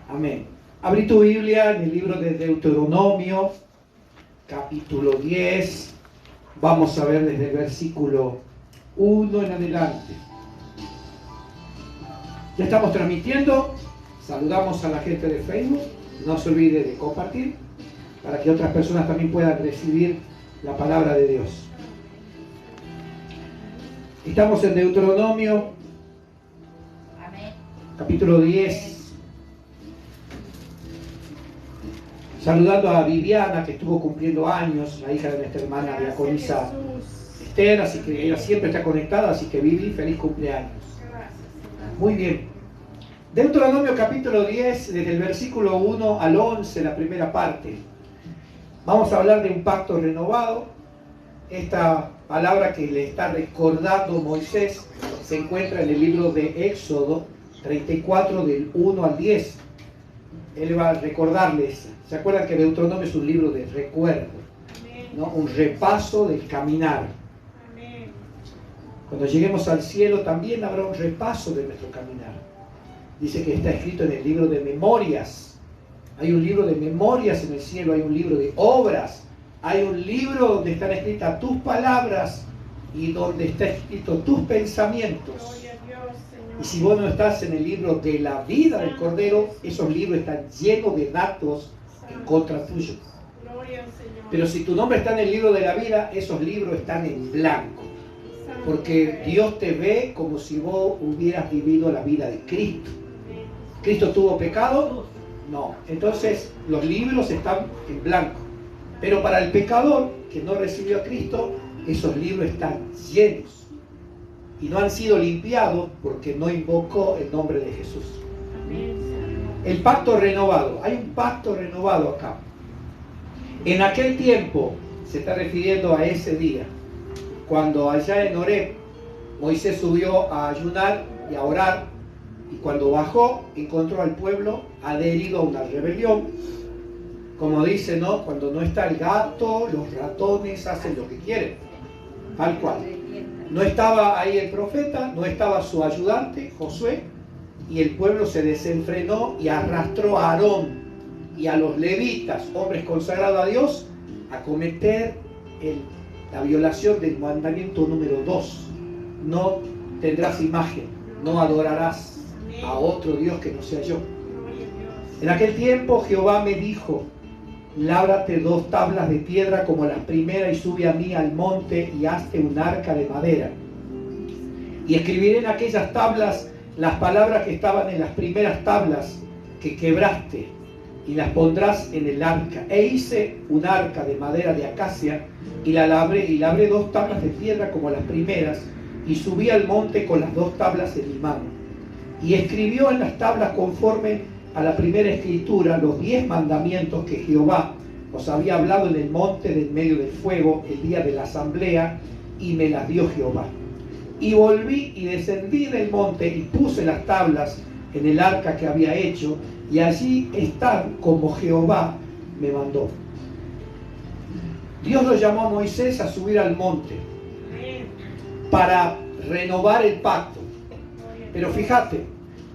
Amén. Abrí tu Biblia en el libro de Deuteronomio, capítulo 10. Vamos a ver desde el versículo 1 en adelante. Ya estamos transmitiendo. Saludamos a la gente de Facebook. No se olvide de compartir para que otras personas también puedan recibir la palabra de Dios. Estamos en Deuteronomio, capítulo 10. Saludando a Viviana, que estuvo cumpliendo años, la hija de nuestra hermana diaconisa Esther, así que ella siempre está conectada, así que Vivi, feliz cumpleaños. Muy bien. Deuteronomio capítulo 10, desde el versículo 1 al 11, la primera parte. Vamos a hablar de un pacto renovado. Esta palabra que le está recordando Moisés se encuentra en el libro de Éxodo 34, del 1 al 10. Él va a recordarles. ¿Se acuerdan que Deuteronomio es un libro de recuerdo? ¿No? Un repaso del caminar. Amén. Cuando lleguemos al cielo también habrá un repaso de nuestro caminar. Dice que está escrito en el libro de memorias. Hay un libro de memorias en el cielo, hay un libro de obras, hay un libro donde están escritas tus palabras y donde está escrito tus pensamientos. Y si vos no estás en el libro de la vida del Cordero, esos libros están llenos de datos en contra tuyo. Pero si tu nombre está en el libro de la vida, esos libros están en blanco. Porque Dios te ve como si vos hubieras vivido la vida de Cristo. ¿Cristo tuvo pecado? No. Entonces los libros están en blanco. Pero para el pecador que no recibió a Cristo, esos libros están llenos. Y no han sido limpiados porque no invocó el nombre de Jesús. El pacto renovado. Hay un pacto renovado acá. En aquel tiempo, se está refiriendo a ese día, cuando allá en Horeb, Moisés subió a ayunar y a orar, y cuando bajó, encontró al pueblo adherido a una rebelión. Como dice, ¿no? Cuando no está el gato, los ratones hacen lo que quieren. Tal cual. No estaba ahí el profeta, no estaba su ayudante, Josué, y el pueblo se desenfrenó y arrastró a Aarón y a los levitas, hombres consagrados a Dios, a cometer la violación del mandamiento número 2. No tendrás imagen, no adorarás a otro Dios que no sea yo. En aquel tiempo Jehová me dijo: lábrate 2 tablas de piedra como las primeras y sube a mí al monte y hazte un arca de madera. Y escribiré en aquellas tablas las palabras que estaban en las primeras tablas que quebraste y las pondrás en el arca. E hice un arca de madera de acacia y la labré, y labré 2 tablas de piedra como las primeras y subí al monte con las 2 tablas en mi mano. Y escribió en las tablas conforme a la primera escritura los 10 mandamientos que Jehová os había hablado en el monte del medio del fuego el día de la asamblea, y me las dio Jehová. Y volví y descendí del monte y puse las tablas en el arca que había hecho, y allí están como Jehová me mandó. Dios lo llamó a Moisés a subir al monte para renovar el pacto. Pero fíjate,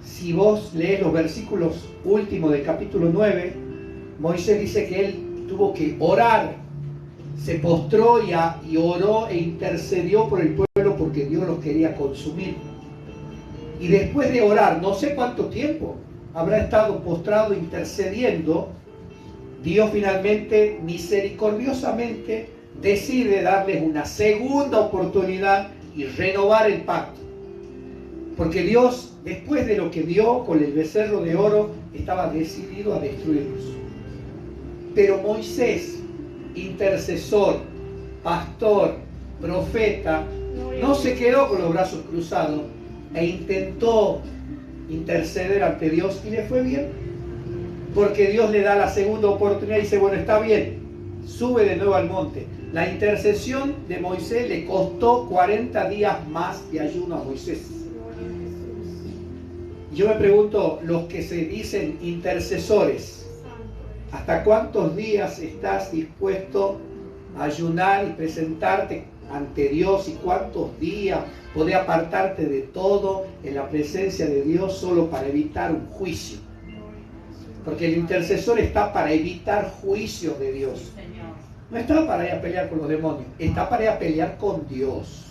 si vos lees los versículos últimos del capítulo 9, Moisés dice que él tuvo que orar, se postró y oró e intercedió por el pueblo porque Dios los quería consumir. Y después de orar, no sé cuánto tiempo habrá estado postrado intercediendo, Dios finalmente, misericordiosamente, decide darles una segunda oportunidad y renovar el pacto. Porque Dios, después de lo que dio con el becerro de oro, estaba decidido a destruirlos. Pero Moisés, intercesor, pastor, profeta, no se quedó con los brazos cruzados e intentó interceder ante Dios y le fue bien. Porque Dios le da la segunda oportunidad y dice: bueno, está bien, sube de nuevo al monte. La intercesión de Moisés le costó 40 días más de ayuno a Moisés. Yo me pregunto, los que se dicen intercesores, ¿hasta cuántos días estás dispuesto a ayunar y presentarte ante Dios? ¿Y cuántos días podés apartarte de todo en la presencia de Dios solo para evitar un juicio? Porque el intercesor está para evitar juicios de Dios. No está para ir a pelear con los demonios, está para ir a pelear con Dios.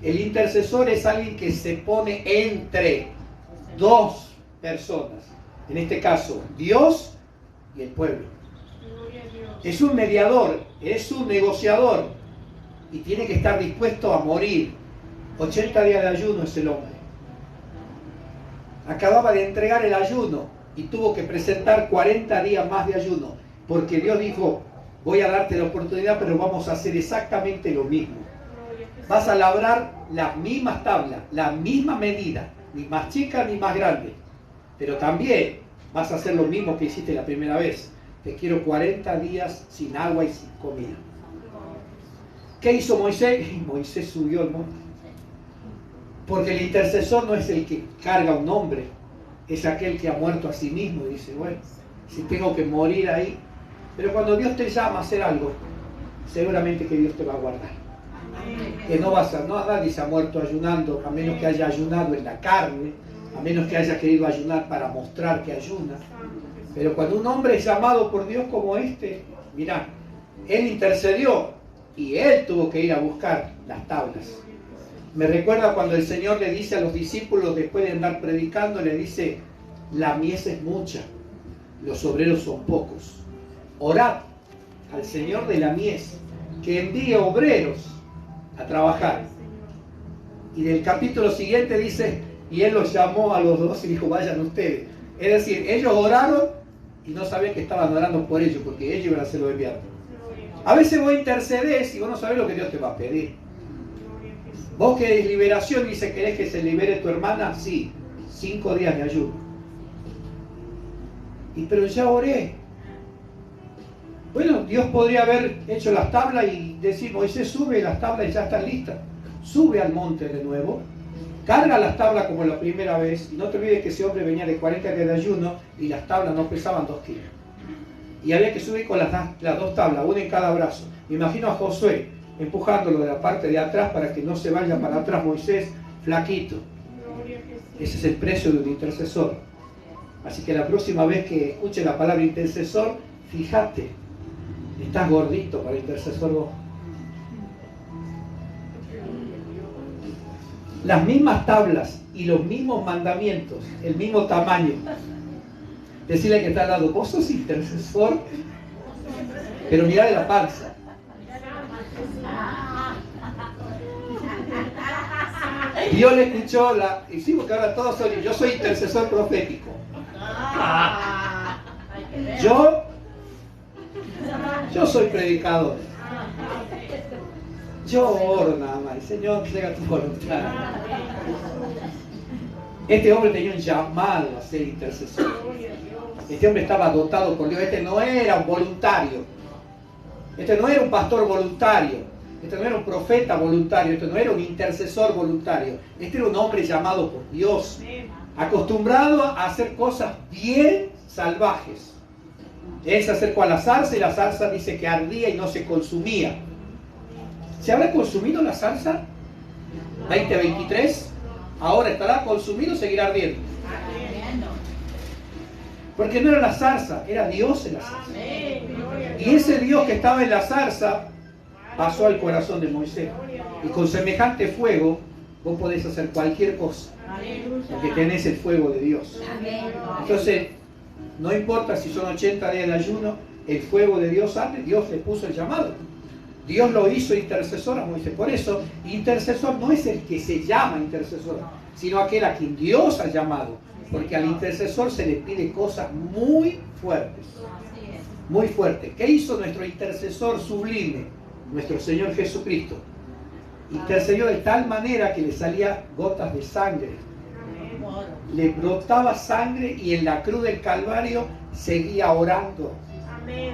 El intercesor es alguien que se pone entre dos personas. En este caso, Dios y el pueblo. Es un mediador, es un negociador. Y tiene que estar dispuesto a morir. 80 días de ayuno es el hombre. Acababa de entregar el ayuno y tuvo que presentar 40 días más de ayuno. Porque Dios dijo, voy a darte la oportunidad, pero vamos a hacer exactamente lo mismo. Vas a labrar las mismas tablas, la misma medida, ni más chica ni más grande. Pero también vas a hacer lo mismo que hiciste la primera vez. Te quiero 40 días sin agua y sin comida. ¿Qué hizo Moisés? Moisés subió al monte. Porque el intercesor no es el que carga un nombre, es aquel que ha muerto a sí mismo y dice, bueno, si tengo que morir ahí. Pero cuando Dios te llama a hacer algo, seguramente que Dios te va a guardar. Que no vas a, no, nadie se ha muerto ayunando, a menos que haya ayunado en la carne, a menos que haya querido ayunar para mostrar que ayuna. Pero cuando un hombre es llamado por Dios como este, mirá, él intercedió y él tuvo que ir a buscar las tablas. Me recuerda cuando el Señor le dice a los discípulos, después de andar predicando, le dice, la mies es mucha, los obreros son pocos. Orad al Señor de la mies, que envíe obreros a trabajar. Y del capítulo siguiente dice, y Él los llamó a los dos y dijo, vayan ustedes. Es decir, ellos oraron y no sabían que estaban orando por ellos, porque ellos iban a ser los enviados. A veces vos intercedés y vos no sabés lo que Dios te va a pedir. Vos querés liberación y dice, ¿querés que se libere tu hermana? Sí, 5 días de ayuno. Pero ya oré. Bueno, Dios podría haber hecho las tablas y decir, Moisés sube las tablas y ya están listas. Sube al monte de nuevo, carga las tablas como la primera vez, y no te olvides que ese hombre venía de 40 días de ayuno y las tablas no pesaban 2 kilos. Y había que subir con las 2 tablas, una en cada brazo. Me imagino a Josué empujándolo de la parte de atrás para que no se vaya para atrás Moisés, flaquito. Ese es el precio de un intercesor. Así que la próxima vez que escuche la palabra intercesor, fíjate, estás gordito para intercesor vos. Las mismas tablas y los mismos mandamientos, el mismo tamaño. Decirle que está al lado, vos sos intercesor, pero mirá de la panza. Dios le escuchó hicimos que ahora todos son, yo soy intercesor profético. Yo soy predicador. Yo oro nada más. Señor, llega tu voluntad. Este hombre tenía un llamado a ser intercesor. Este hombre estaba dotado por Dios. Este no era un voluntario. Este no era un pastor voluntario. Este no era un profeta voluntario. Este no era un intercesor voluntario. Este era un hombre llamado por Dios. Acostumbrado a hacer cosas bien salvajes. Él se acercó a la zarza y la zarza dice que ardía y no se consumía. ¿Se habrá consumido la zarza? 2023. Ahora estará consumido o seguirá ardiendo. Porque no era la zarza, era Dios en la zarza. Y ese Dios que estaba en la zarza pasó al corazón de Moisés. Y con semejante fuego vos podés hacer cualquier cosa. Porque tenés el fuego de Dios. Entonces, no importa si son 80 días de ayuno, el fuego de Dios arde. Dios le puso el llamado. Dios lo hizo intercesor a Moisés. Por eso, intercesor no es el que se llama intercesor, sino aquel a quien Dios ha llamado. Porque al intercesor se le pide cosas muy fuertes. Muy fuertes. ¿Qué hizo nuestro intercesor sublime? Nuestro Señor Jesucristo. Intercedió de tal manera que le salía gotas de sangre. Le brotaba sangre y en la cruz del Calvario seguía orando.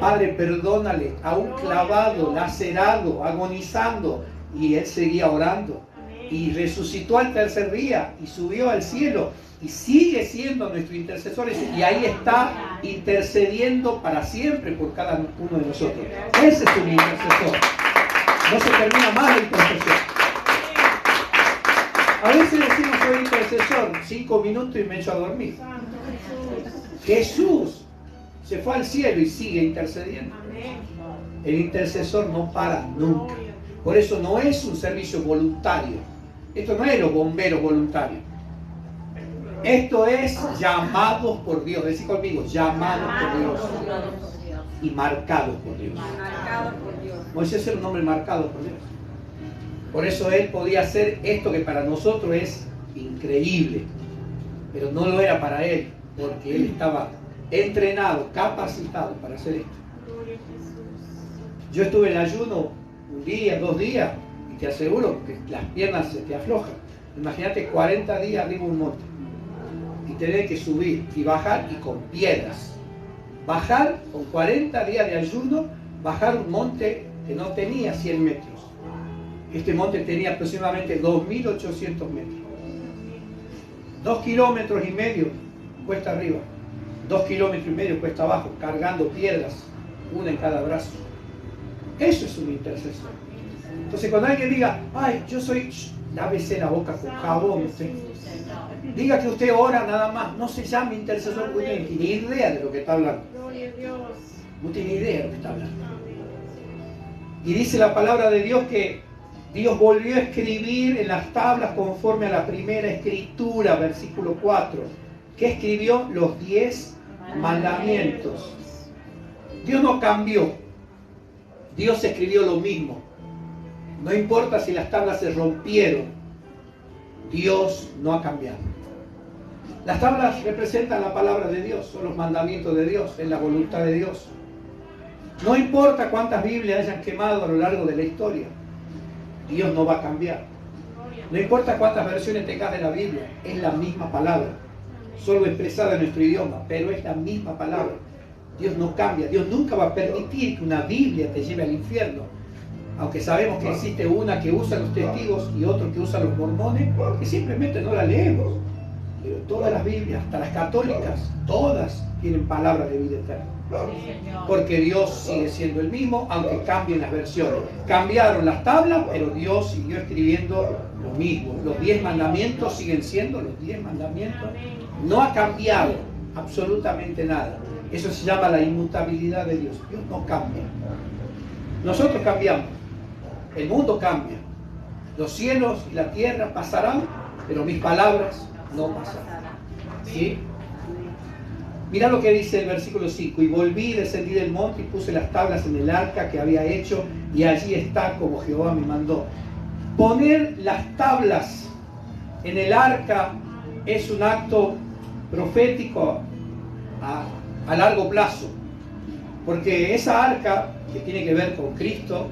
Padre, perdónale, aún clavado, lacerado, agonizando, y él seguía orando. Y resucitó al tercer día y subió al cielo y sigue siendo nuestro intercesor, y ahí está intercediendo para siempre por cada uno de nosotros. Ese es un intercesor. No se termina más la intercesión. A veces decimos soy intercesor, 5 minutos y me echo a dormir. Jesús se fue al cielo y sigue intercediendo. El intercesor no para nunca. Por eso no es un servicio voluntario. Esto no es los bomberos voluntarios. Esto es llamados por Dios. Decí conmigo, llamados por Dios. Y marcados por Dios. Moisés era un hombre marcado por Dios. Por eso él podía hacer esto que para nosotros es increíble. Pero no lo era para él, porque él estaba entrenado, capacitado para hacer esto. Yo estuve en ayuno un día, 2 días, y te aseguro que las piernas se te aflojan. Imagínate 40 días arriba de un monte. Y tener que subir y bajar y con piedras. Bajar con 40 días de ayuno, bajar un monte que no tenía 100 metros. Este monte tenía aproximadamente 2.800 metros. 2,5 kilómetros cuesta arriba, 2,5 kilómetros cuesta abajo, cargando piedras, una en cada brazo. Eso es un intercesor. Entonces cuando alguien diga, ay, yo soy, lávese la boca con jabón, usted. Diga que usted ora nada más, no se llame intercesor, porque no tiene idea de lo que está hablando. No tiene idea de lo que está hablando. Y dice la palabra de Dios que Dios volvió a escribir en las tablas conforme a la primera escritura, versículo 4, que escribió los 10 mandamientos. Dios no cambió. Dios escribió lo mismo. No importa si las tablas se rompieron, Dios no ha cambiado. Las tablas representan la palabra de Dios, son los mandamientos de Dios, es la voluntad de Dios. No importa cuántas Biblias hayan quemado a lo largo de la historia, Dios no va a cambiar. No importa cuántas versiones tengas de la Biblia, es la misma palabra, solo expresada en nuestro idioma, pero es la misma palabra. Dios no cambia. Dios nunca va a permitir que una Biblia te lleve al infierno. Aunque sabemos que existe una que usan los testigos y otra que usan los mormones, que simplemente no la leemos. Pero todas las Biblias, hasta las católicas, todas tienen palabra de vida eterna. Porque Dios sigue siendo el mismo, aunque cambien las versiones. Cambiaron las tablas, pero Dios siguió escribiendo lo mismo. Los 10 mandamientos siguen siendo los 10 mandamientos. No ha cambiado absolutamente nada. Eso se llama la inmutabilidad de Dios. Dios no cambia. Nosotros cambiamos. El mundo cambia. Los cielos y la tierra pasarán, pero mis palabras no pasarán. ¿Sí? Mira lo que dice el versículo 5. Y volví, descendí del monte y puse las tablas en el arca que había hecho, y allí está como Jehová me mandó. Poner las tablas en el arca es un acto profético a largo plazo, porque esa arca que tiene que ver con Cristo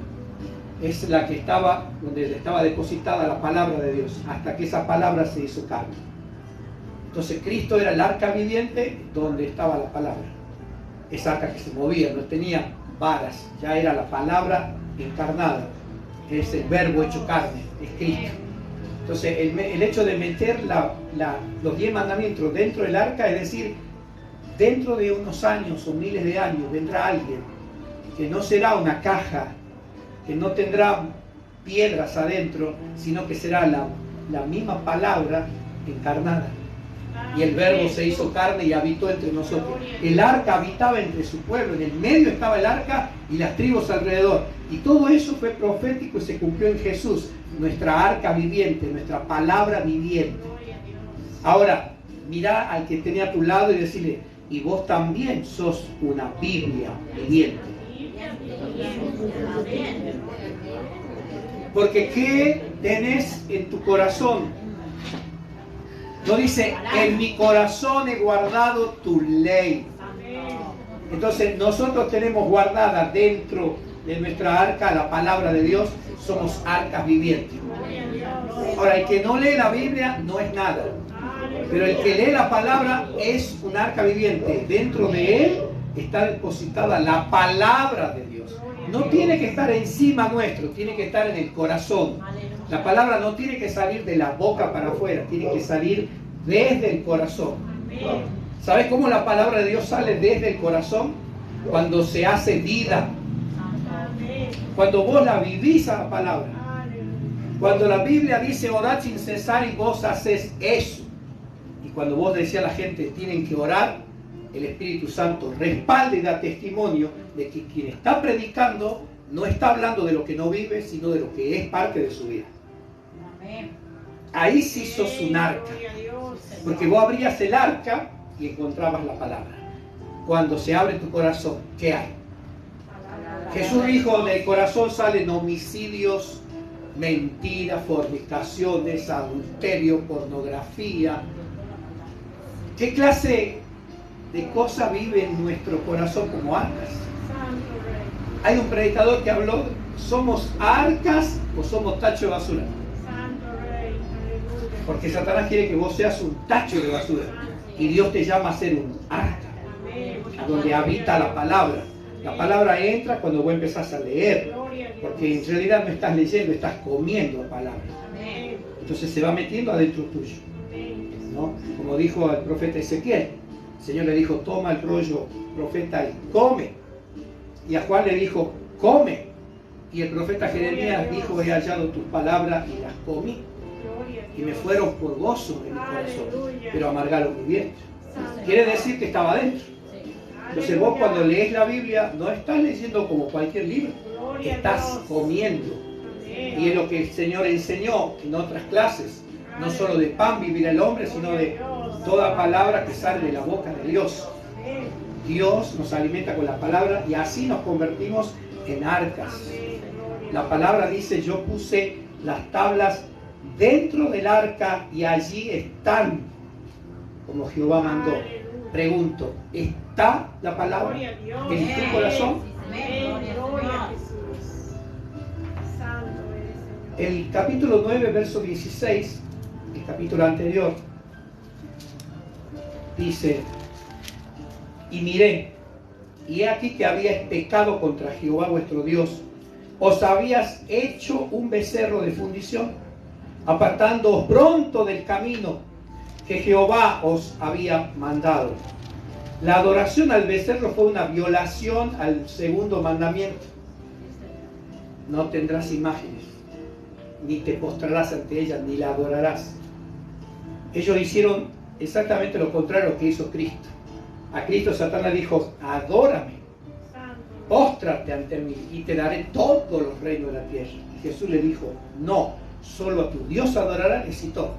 es la que estaba donde estaba depositada la palabra de Dios, hasta que esa palabra se hizo carne. Entonces Cristo era el arca viviente donde estaba la palabra. Esa arca que se movía, no tenía varas, ya era la palabra encarnada, es el verbo hecho carne, es Cristo. Entonces el hecho de meter los 10 mandamientos dentro del arca, es decir, dentro de unos años o miles de años vendrá alguien que no será una caja, que no tendrá piedras adentro, sino que será la misma palabra encarnada. Y el verbo se hizo carne y habitó entre nosotros. El arca habitaba entre su pueblo, en el medio estaba el arca y las tribus alrededor. Y todo eso fue profético y se cumplió en Jesús, nuestra arca viviente, nuestra palabra viviente. Ahora, mira al que tenía a tu lado y decirle, y vos también sos una Biblia viviente. Porque ¿qué tenés en tu corazón? No dice, en mi corazón he guardado tu ley. Entonces nosotros tenemos guardada dentro de nuestra arca la palabra de Dios. Somos arcas vivientes. Ahora, el que no lee la Biblia no es nada. Pero el que lee la palabra es un arca viviente. Dentro de él está depositada la palabra de Dios. No tiene que estar encima nuestro, tiene que estar en el corazón. La palabra no tiene que salir de la boca para afuera, tiene que salir desde el corazón. ¿Sabes cómo la palabra de Dios sale desde el corazón? Cuando se hace vida. Cuando vos la vivís a la palabra. Cuando la Biblia dice orad sin cesar y vos haces eso. Y cuando vos decís a la gente tienen que orar, el Espíritu Santo respalda y da testimonio de que quien está predicando no está hablando de lo que no vive, sino de lo que es parte de su vida. Amén. Ahí sí sos un arca, porque vos abrías el arca y encontrabas la palabra. Cuando se abre tu corazón, ¿qué hay? Jesús dijo, del corazón salen homicidios, mentiras, fornicaciones, adulterio, pornografía. ¿Qué clase de cosas vive en nuestro corazón como arcas? Hay un predicador que habló, ¿somos arcas o somos tacho de basura? Porque Satanás quiere que vos seas un tacho de basura y Dios te llama a ser un arca, donde habita la palabra. La palabra entra cuando vos empezás a leer, porque en realidad no estás leyendo, estás comiendo palabra. Entonces se va metiendo adentro tuyo, ¿no? Como dijo el profeta Ezequiel, el Señor le dijo, toma el rollo, profeta, y come. Y a Juan le dijo, come. Y el profeta Jeremías dijo, he hallado tus palabras y las comí. Y me fueron por gozo en mi corazón, pero amargaron mi vientre. Quiere decir que estaba adentro. Entonces vos cuando lees la Biblia no estás leyendo como cualquier libro, estás comiendo. Y es lo que el Señor enseñó en otras clases. No solo de pan vivirá el hombre, sino de toda palabra que sale de la boca de Dios. Dios nos alimenta con la palabra y así nos convertimos en arcas. La palabra dice, yo puse las tablas dentro del arca y allí están, como Jehová mandó. Pregunto, ¿está la palabra en tu corazón? El capítulo 9, verso 16, el capítulo anterior, dice, y miré, y he aquí que habíais pecado contra Jehová vuestro Dios, os habías hecho un becerro de fundición, apartándoos pronto del camino que Jehová os había mandado. La adoración al becerro fue una violación al segundo mandamiento. No tendrás imágenes, ni te postrarás ante ellas, ni la adorarás. Ellos hicieron exactamente lo contrario a lo que hizo Cristo. A Cristo Satanás dijo, adórame, póstrate ante mí y te daré todos los reinos de la tierra. Y Jesús le dijo, no, solo a tu Dios adorarás y todo.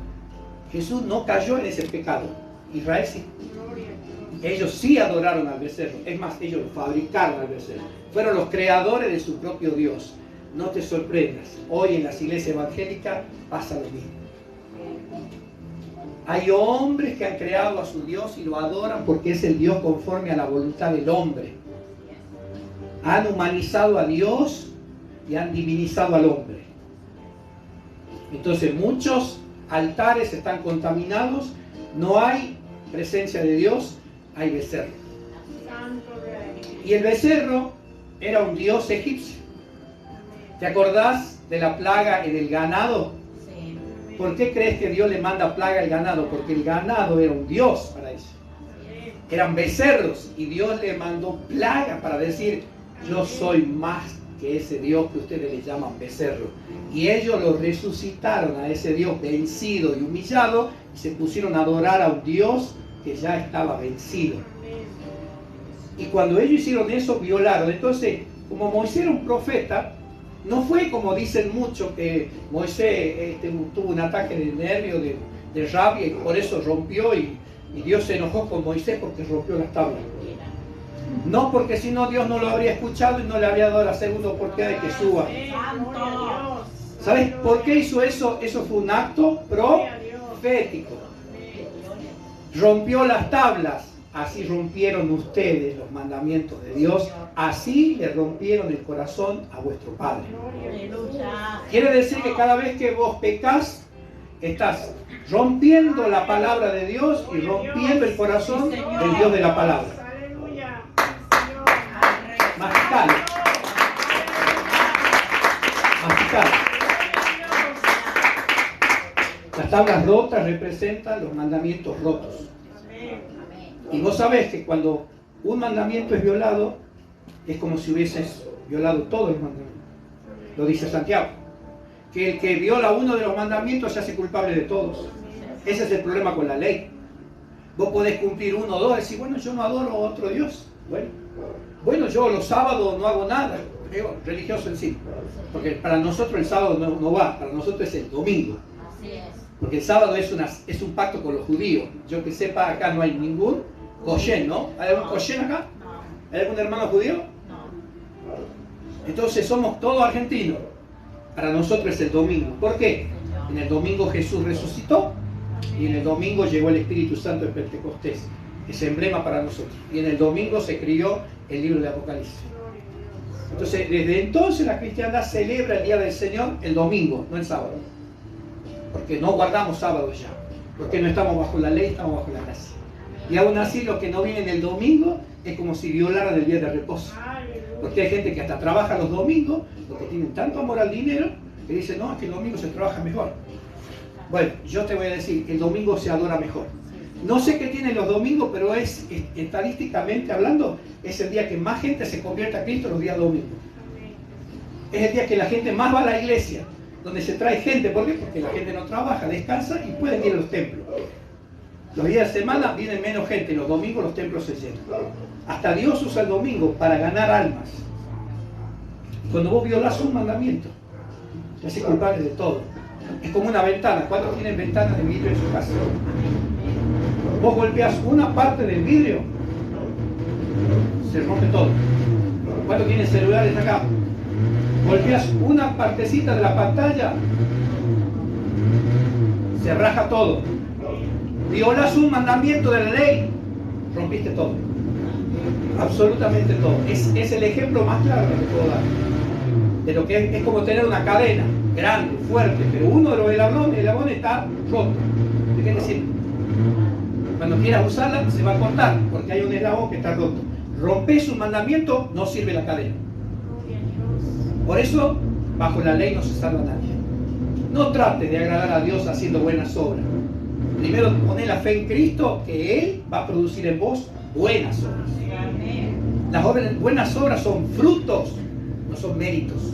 Jesús no cayó en ese pecado. Israel sí. Ellos sí adoraron al becerro. Es más, ellos fabricaron al becerro. Fueron los creadores de su propio Dios. No te sorprendas. Hoy en las iglesias evangélicas pasa lo mismo. Hay hombres que han creado a su Dios y lo adoran porque es el Dios conforme a la voluntad del hombre. Han humanizado a Dios y han divinizado al hombre. Entonces muchos altares están contaminados, no hay presencia de Dios, hay becerro. Y el becerro era un dios egipcio. ¿Te acordás de la plaga en el ganado? ¿Por qué crees que Dios le manda plaga al ganado? Porque el ganado era un dios para ellos. Eran becerros y Dios le mandó plaga para decir, yo soy más que ese Dios que ustedes le llaman becerro. Y ellos lo resucitaron a ese Dios vencido y humillado y se pusieron a adorar a un Dios que ya estaba vencido. Y cuando ellos hicieron eso, violaron. Entonces, como Moisés era un profeta, no fue como dicen muchos que Moisés tuvo un ataque de nervio, de rabia y por eso rompió y Dios se enojó con Moisés porque rompió las tablas. No, porque si no Dios no lo habría escuchado y no le habría dado la segunda oportunidad de que suba. ¿Sabes por qué hizo eso? Eso fue un acto profético. Rompió las tablas. Así rompieron ustedes los mandamientos de Dios. Así le rompieron el corazón a vuestro Padre. Quiere decir que cada vez que vos pecás, estás rompiendo la palabra de Dios y rompiendo el corazón del Dios de la palabra. Masticalo. Masticalo. Las tablas rotas representan los mandamientos rotos. Y vos sabés que cuando un mandamiento es violado, es como si hubieses violado todos los mandamientos. Lo dice Santiago. Que el que viola uno de los mandamientos se hace culpable de todos. Ese es el problema con la ley. Vos podés cumplir 1 o 2 y decir, bueno, yo no adoro a otro Dios. Bueno, yo los sábados no hago nada, religioso en sí. Porque para nosotros el sábado no va, para nosotros es el domingo. Así es. Porque el sábado es un pacto con los judíos. Yo que sepa, acá no hay ningún kosher, ¿no? ¿Hay algún kosher acá? No. ¿Hay algún hermano judío? No. Entonces somos todos argentinos. Para nosotros es el domingo. ¿Por qué? En el domingo Jesús resucitó y en el domingo llegó el Espíritu Santo de Pentecostés. Es emblema para nosotros. Y en el domingo se escribió el libro de Apocalipsis. Entonces, desde entonces la cristiandad celebra el día del Señor el domingo, no el sábado. Porque no guardamos sábado ya. Porque no estamos bajo la ley, estamos bajo la gracia. Y aún así, los que no vienen el domingo es como si violaran el día de reposo. Porque hay gente que hasta trabaja los domingos, porque tienen tanto amor al dinero, que dicen, no, es que el domingo se trabaja mejor. Bueno, yo te voy a decir, el domingo se adora mejor. No sé qué tienen los domingos, pero estadísticamente hablando, es el día que más gente se convierte a Cristo los días domingos. Es el día que la gente más va a la iglesia, donde se trae gente. ¿Por qué? Porque la gente no trabaja, descansa y pueden ir a los templos. Los días de semana vienen menos gente, los domingos los templos se llenan. Hasta Dios usa el domingo para ganar almas. Cuando vos violás un mandamiento, te haces culpable de todo. Es como una ventana. ¿Cuántos tienen ventanas de vidrio en su casa? Vos golpeás una parte del vidrio, se rompe todo. ¿Cuántos tienen celulares acá? Golpeás una partecita de la pantalla, se raja todo. Violas un mandamiento de la ley, rompiste todo. Absolutamente todo. Es el ejemplo más claro que te puedo dar. De lo que es como tener una cadena grande, fuerte, pero uno de los eslabones está roto. ¿De qué decir? Cuando quieras usarla, se va a cortar, porque hay un eslabón que está roto. Rompes un mandamiento, no sirve la cadena. Por eso, bajo la ley no se salva nadie. No trates de agradar a Dios haciendo buenas obras. Primero poné la fe en Cristo, que Él va a producir en vos buenas obras. Las buenas obras son frutos, no son méritos.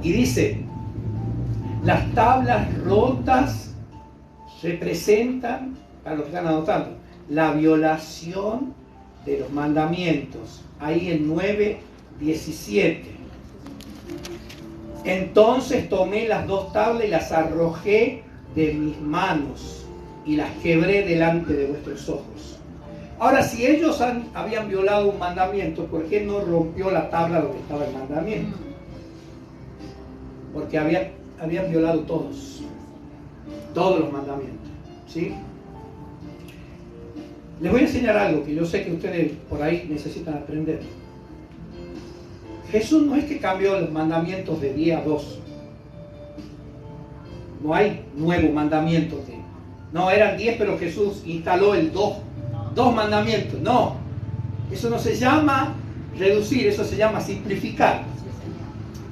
Y dice, las tablas rotas representan, para los que están anotando, la violación de los mandamientos. Ahí en 9:17. Entonces tomé las 2 tablas y las arrojé de mis manos y las quebré delante de vuestros ojos. Ahora, si ellos habían violado un mandamiento, ¿por qué no rompió la tabla donde estaba el mandamiento? Porque habían violado todos los mandamientos, ¿sí? Les voy a enseñar algo que yo sé que ustedes por ahí necesitan aprender. Jesús no es que cambió los mandamientos de 10 a 2. No hay nuevo mandamiento. No, eran 10, pero Jesús instaló el 2. 2 mandamientos. No. Eso no se llama reducir, eso se llama simplificar.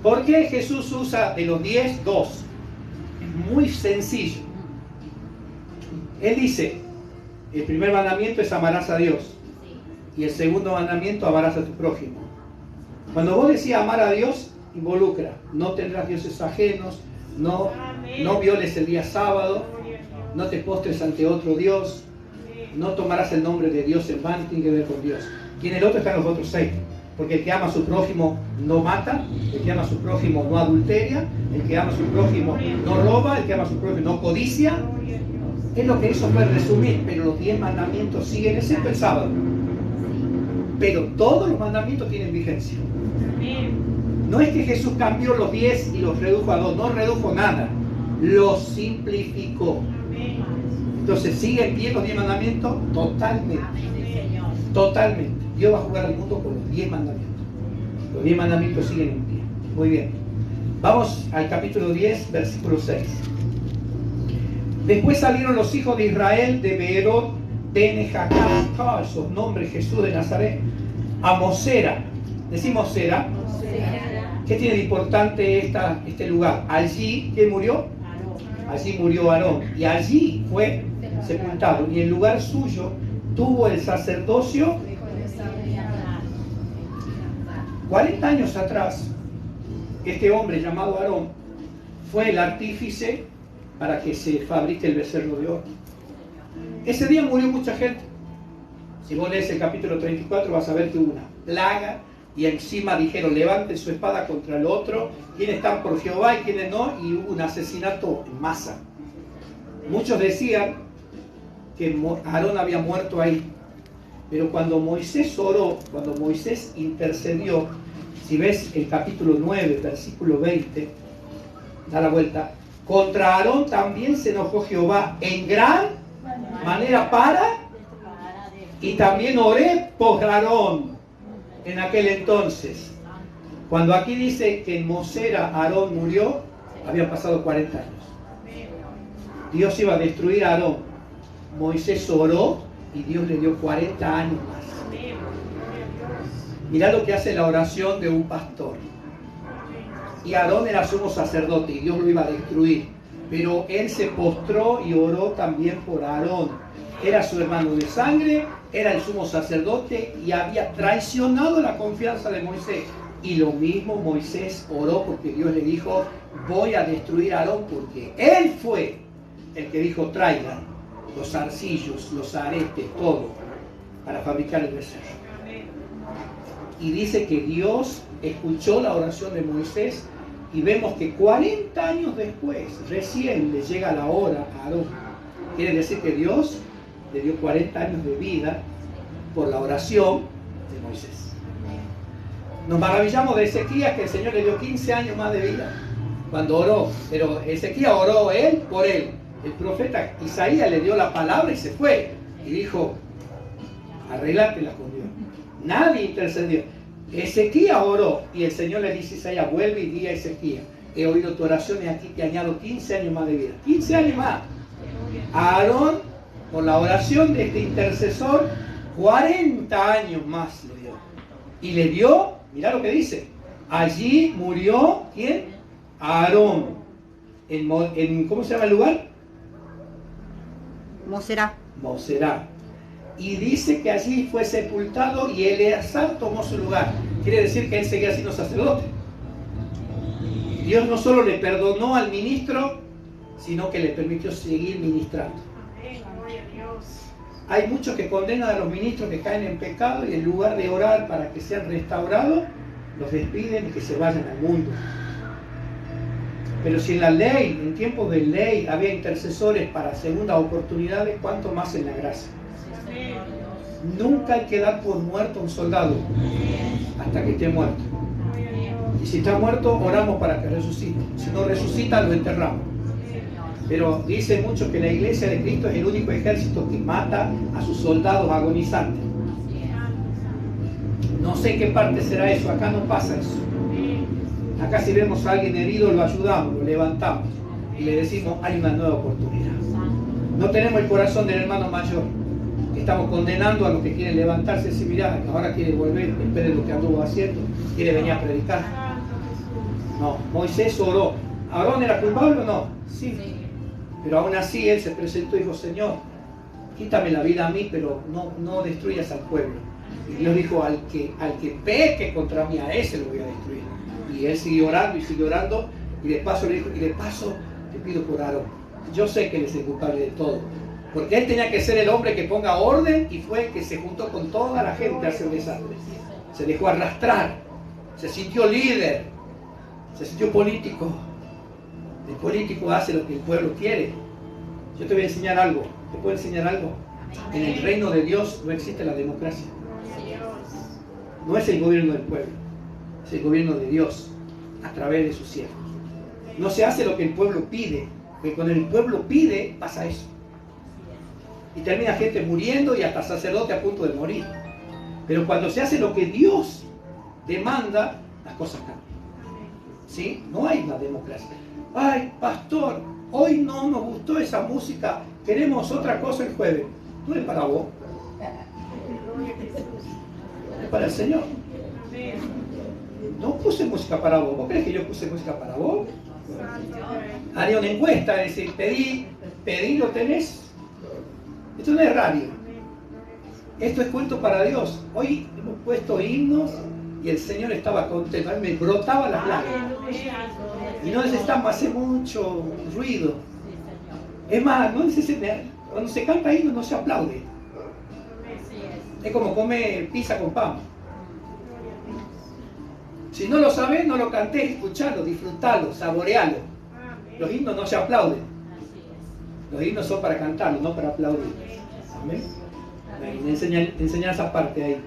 ¿Por qué Jesús usa de los 10, 2? Es muy sencillo. Él dice, el primer mandamiento es amarás a Dios. Y el segundo mandamiento, amarás a tu prójimo. Cuando vos decís amar a Dios, involucra, no tendrás dioses ajenos, no violes el día sábado, no te postres ante otro Dios, no tomarás el nombre de Dios en vano, tiene que ver con Dios. Y en el otro están los otros 6. Porque el que ama a su prójimo no mata, el que ama a su prójimo no adulteria, el que ama a su prójimo no roba, el que ama a su prójimo no codicia. Es lo que eso puede resumir, pero los 10 mandamientos siguen, excepto el sábado. Pero todos los mandamientos tienen vigencia. No es que Jesús cambió los 10 y los redujo a 2, no redujo nada, los simplificó. Entonces siguen bien los 10 mandamientos totalmente. Totalmente. Dios va a jugar al mundo con los 10 mandamientos. Los 10 mandamientos siguen en pie. Muy bien. Vamos al capítulo 10, versículo 6. Después salieron los hijos de Israel de Beerot, Bene-Jacán, esos nombres, Jesús de Nazaret, a Mosera. Decimos Mosera. ¿Qué tiene de importante este lugar? Allí, ¿quién murió? Allí murió Aarón. Y allí fue sepultado. Y el lugar suyo tuvo el sacerdocio 40 años atrás. Este hombre llamado Aarón fue el artífice para que se fabrique el becerro de oro. Ese día murió mucha gente. Si vos lees el capítulo 34 vas a ver que hubo una plaga y encima dijeron levanten su espada contra el otro, quiénes están por Jehová y quiénes no, y hubo un asesinato en masa. Muchos decían que Aarón había muerto ahí, pero cuando Moisés oró, cuando Moisés intercedió, si ves el capítulo 9, versículo 20, da la vuelta, contra Aarón también se enojó Jehová en gran manera y también oré por Aarón en aquel entonces. Cuando aquí dice que en Mosera Aarón murió, habían pasado 40 años. Dios iba a destruir a Aarón. Moisés oró y Dios le dio 40 años más. Mirá lo que hace la oración de un pastor. Y Aarón era sumo sacerdote y Dios lo iba a destruir. Pero él se postró y oró también por Aarón. Era su hermano de sangre, era el sumo sacerdote y había traicionado la confianza de Moisés. Y lo mismo Moisés oró porque Dios le dijo, voy a destruir a Aarón porque él fue el que dijo traigan los arcillos, los aretes, todo para fabricar el becerro. Y dice que Dios escuchó la oración de Moisés y vemos que 40 años después recién le llega la hora a Aarón. Quiere decir que Dios le dio 40 años de vida por la oración de Moisés. Nos maravillamos de Ezequías, que el Señor le dio 15 años más de vida cuando oró, pero Ezequías oró él por él. El profeta Isaías le dio la palabra y se fue y dijo, arreglátela con Dios. Nadie intercedió. Ezequías oró y el Señor le dice a Isaías, vuelve y di a Ezequías, he oído tu oración y aquí te añado 15 años más de vida. 15 años más. A Aarón, por la oración de este intercesor, 40 años más le dio. Y le dio, mirá lo que dice, allí murió, ¿quién? Aarón. ¿Cómo se llama el lugar? Mosera. Mosera. Y dice que allí fue sepultado y Eleazar tomó su lugar. Quiere decir que él seguía siendo sacerdote. Dios no solo le perdonó al ministro, sino que le permitió seguir ministrando. Hay muchos que condenan a los ministros que caen en pecado y en lugar de orar para que sean restaurados, los despiden y que se vayan al mundo. Pero si en la ley, en tiempos de ley, había intercesores para segundas oportunidades, ¿cuánto más en la gracia? Nunca hay que dar por muerto a un soldado hasta que esté muerto. Y si está muerto, oramos para que resucite. Si no resucita, lo enterramos. Pero dice mucho que la iglesia de Cristo es el único ejército que mata a sus soldados agonizantes. No sé en qué parte será eso, acá no pasa eso. Acá si vemos a alguien herido, lo ayudamos, lo levantamos y le decimos, hay una nueva oportunidad. No tenemos el corazón del hermano mayor. Estamos condenando a los que quieren levantarse y decir, mirá, ahora quiere volver, espere lo que anduvo haciendo, quiere venir a predicar. No, Moisés oró. ¿Aarón era culpable o no? Sí. Pero aún así él se presentó y dijo, Señor, quítame la vida a mí, pero no destruyas al pueblo. Y Dios dijo, al que peque contra mí, a ese lo voy a destruir. Y él siguió orando, y de paso le dijo, y de paso te pido por Aarón. Yo sé que él es el culpable de todo. Porque él tenía que ser el hombre que ponga orden y fue el que se juntó con toda la gente a hacer desastre. Se dejó arrastrar, se sintió líder, se sintió político. El político hace lo que el pueblo quiere. Yo te voy a enseñar algo. ¿Te puedo enseñar algo? En el reino de Dios no existe la democracia. No es el gobierno del pueblo, es el gobierno de Dios a través de sus siervos. No se hace lo que el pueblo pide, porque cuando el pueblo pide pasa eso. Y termina gente muriendo y hasta sacerdote a punto de morir. Pero cuando se hace lo que Dios demanda, las cosas cambian. ¿Sí? No hay una democracia. Ay, pastor, hoy no nos gustó esa música, queremos otra cosa el jueves. No es para vos. Es para el Señor. No puse música para vos. ¿Vos crees que yo puse música para vos? Haré una encuesta, es decir, pedí, lo tenés. Esto no es radio. Esto es culto para Dios. Hoy hemos puesto himnos y el Señor estaba contento. A mí me brotaba las lágrimas. Y no necesitamos hacer mucho ruido. Es más, no necesitamos. Cuando se canta himno no se aplaude. Es como comer pizza con pan. Si no lo sabés, no lo cantés, escuchalo, disfrutalo, saborealo. Los himnos no se aplauden. Los himnos son para cantarlos, no para aplaudir. Amén. Me enseña esa parte ahí.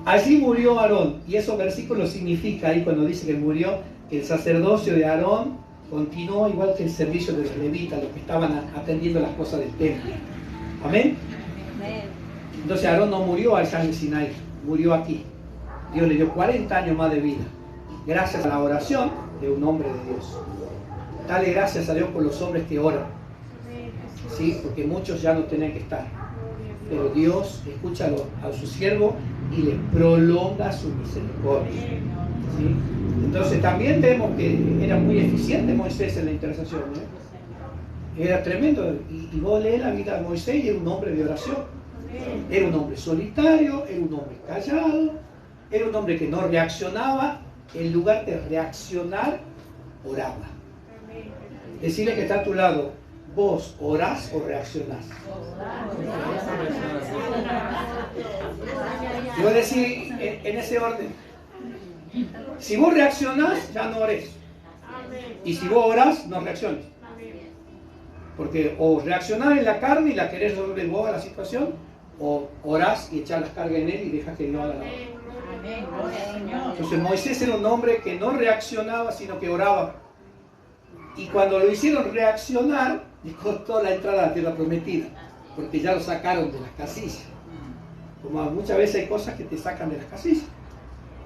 Allí murió Aarón, y esos versículos significa ahí cuando dice que murió, que el sacerdocio de Aarón continuó igual que el servicio de los levitas, los que estaban atendiendo las cosas del templo. Amén. Entonces Aarón no murió allá en Sinaí, murió aquí. Dios le dio 40 años más de vida, gracias a la oración de un hombre de Dios. Dale gracias a Dios por los hombres que oran, ¿sí? Porque muchos ya no tienen que estar. Pero Dios escucha a su siervo y le prolonga su misericordia, ¿sí? Entonces también vemos que era muy eficiente Moisés en la intercesión, ¿eh? Era tremendo. Y vos lees la vida de Moisés y era un hombre de oración. Era un hombre solitario, era un hombre callado, era un hombre que no reaccionaba. En lugar de reaccionar, oraba. Decirle que está a tu lado, ¿vos orás o reaccionás? Yo voy a decir en ese orden. Si vos reaccionás, ya no ores. Y si vos orás, no reacciones. Porque o reaccionás en la carne y la querés resolver vos a la situación, o orás y echás las cargas en él y dejas que Dios haga la obra. Entonces Moisés era un hombre que no reaccionaba, sino que oraba. Y cuando lo hicieron reaccionar, le costó la entrada a la tierra prometida, porque ya lo sacaron de las casillas. Como muchas veces hay cosas que te sacan de las casillas.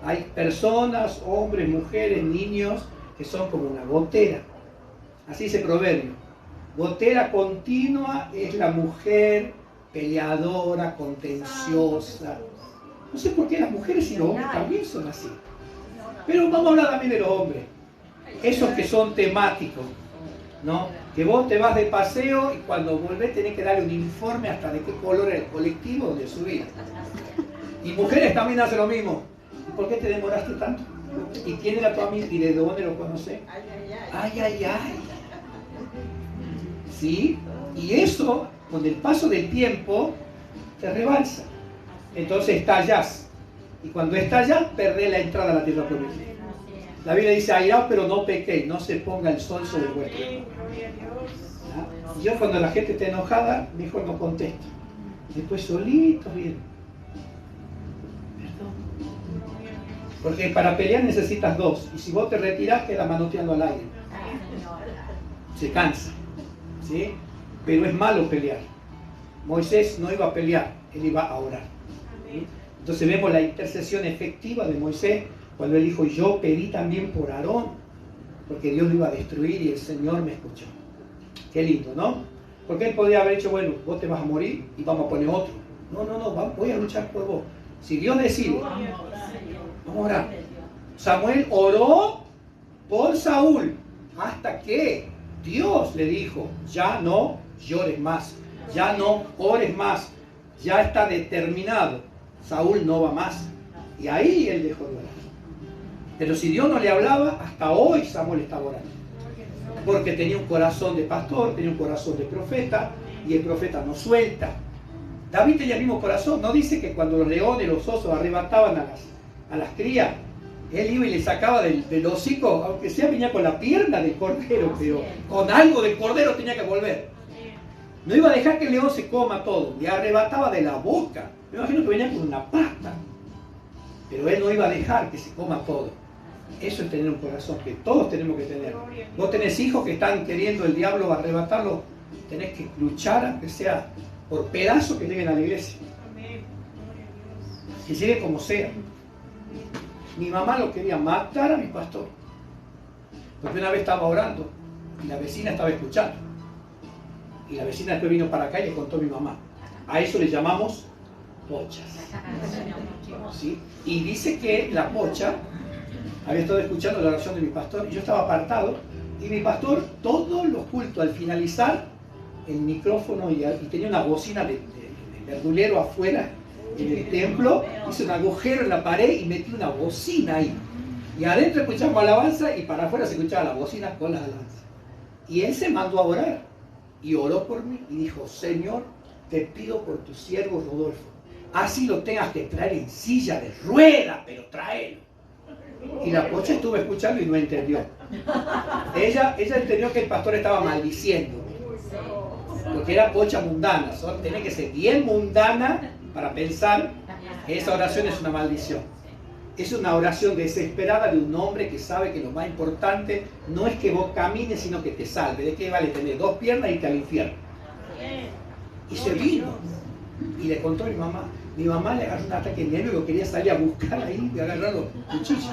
Hay personas, hombres, mujeres, niños, que son como una gotera. Así dice Proverbio. Gotera continua es la mujer peleadora, contenciosa. No sé por qué las mujeres y los hombres también son así. Pero vamos a hablar también de los hombres. Esos que son temáticos, ¿no? Que vos te vas de paseo y cuando volvés tenés que darle un informe hasta de qué color es el colectivo donde subís. Y mujeres también hacen lo mismo. ¿Y por qué te demoraste tanto? ¿Y quién era tu amigo? ¿Y de dónde lo conocés? Ay, ay, ay. ¿Sí? Y eso, con el paso del tiempo, te rebalsa. Entonces estallás. Y cuando estallás, perdés la entrada a la tierra prometida. La Biblia dice, airaos pero no pequéis, no se ponga el sol sobre vuestro enojo. ¿Ah? Yo cuando la gente está enojada, mejor no contesto. Después solito bien. Perdón. Porque para pelear necesitas dos. Y si vos te retirás, queda manoteando al aire. Se cansa. ¿Sí? Pero es malo pelear. Moisés no iba a pelear, él iba a orar. ¿Sí? Entonces vemos la intercesión efectiva de Moisés cuando él dijo, yo pedí también por Aarón, porque Dios lo iba a destruir y el Señor me escuchó. Qué lindo, ¿no? Porque él podría haber dicho, bueno, vos te vas a morir y vamos a poner otro. No, voy a luchar por vos. Si Dios decide, vamos a orar. Samuel oró por Saúl hasta que Dios le dijo, ya no llores más, ya no ores más, ya está determinado, Saúl no va más. Y ahí él dejó de orar. Pero si Dios no le hablaba, hasta hoy Samuel estaba orando. Porque tenía un corazón de pastor, tenía un corazón de profeta, y el profeta no suelta. David tenía el mismo corazón. No dice que cuando los leones, los osos arrebataban a las crías, él iba y le sacaba del hocico, aunque sea venía con la pierna del cordero, pero con algo del cordero tenía que volver. No iba a dejar que el león se coma todo, le arrebataba de la boca. Me imagino que venía con una pata, pero él no iba a dejar que se coma todo. Eso es tener un corazón que todos tenemos que tener. Vos tenés hijos que están queriendo el diablo arrebatarlos, tenés que luchar, aunque sea por pedazos, que lleguen a la iglesia. Que llegue como sea. Mi mamá lo quería matar a mi pastor, porque una vez estaba orando y la vecina estaba escuchando, y la vecina después vino para acá y le contó a mi mamá. A eso le llamamos pochas, ¿sí? Y dice que la pocha había estado escuchando la oración de mi pastor y yo estaba apartado, y mi pastor todos los cultos al finalizar el micrófono y tenía una bocina de verdulero afuera en el templo, hice un agujero en la pared y metí una bocina ahí. Y adentro escuchamos alabanza y para afuera se escuchaba la bocina con las alabanzas. Y él se mandó a orar. y oró por mí y dijo, Señor, te pido por tu siervo Rodolfo, así lo tengas que traer en silla de rueda, pero tráelo. Y la Pocha estuvo escuchando y no entendió. Ella entendió que el pastor estaba maldiciendo, porque era Pocha mundana. Tiene que ser bien mundana para pensar que esa oración es una maldición. Es una oración desesperada de un hombre que sabe que lo más importante no es que vos camines, sino que te salve. ¿De qué vale tener 2 piernas y irte al infierno? Y se vino y le contó a mi mamá. Mi mamá le agarró un ataque de nervio y lo quería salir a buscar ahí y agarrar los cuchillos.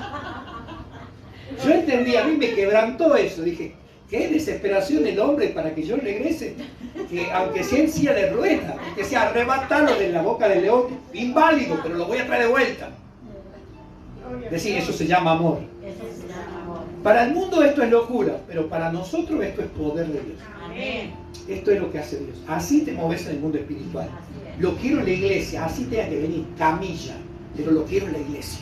Yo entendí, a mí me quebrantó eso. Dije, qué desesperación el hombre para que yo regrese. Que aunque sea en silla de ruedas, aunque sea arrebatarlo de la boca del león, inválido, pero lo voy a traer de vuelta. Decir, eso se llama amor. Para el mundo esto es locura, pero para nosotros esto es poder de Dios. Esto es lo que hace Dios. Así te mueves en el mundo espiritual. Lo quiero en la iglesia, así tenga que venir camilla, pero lo quiero en la iglesia.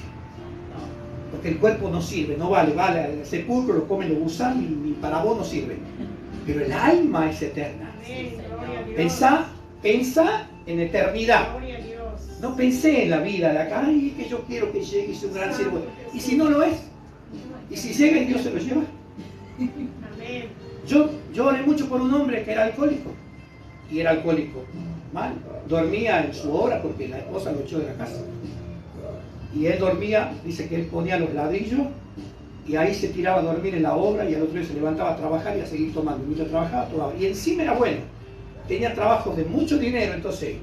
Porque el cuerpo no sirve, no vale, el sepulcro lo comen los gusanos y ni para vos no sirve. Pero el alma es eterna. Pensá en eternidad. No pensé en la vida de acá, ay, es que yo quiero que llegue y sea un gran siervo. ¿Y si no lo es? ¿Y si llega y Dios se lo lleva? Yo oré mucho por un hombre que era alcohólico. Y era alcohólico mal. Dormía en su hora porque la esposa lo echó de la casa. Y él dormía, dice que él ponía los ladrillos y ahí se tiraba a dormir en la obra y al otro día se levantaba a trabajar y a seguir tomando. Mientras trabajaba, tomaba. Y encima era bueno. Tenía trabajos de mucho dinero, entonces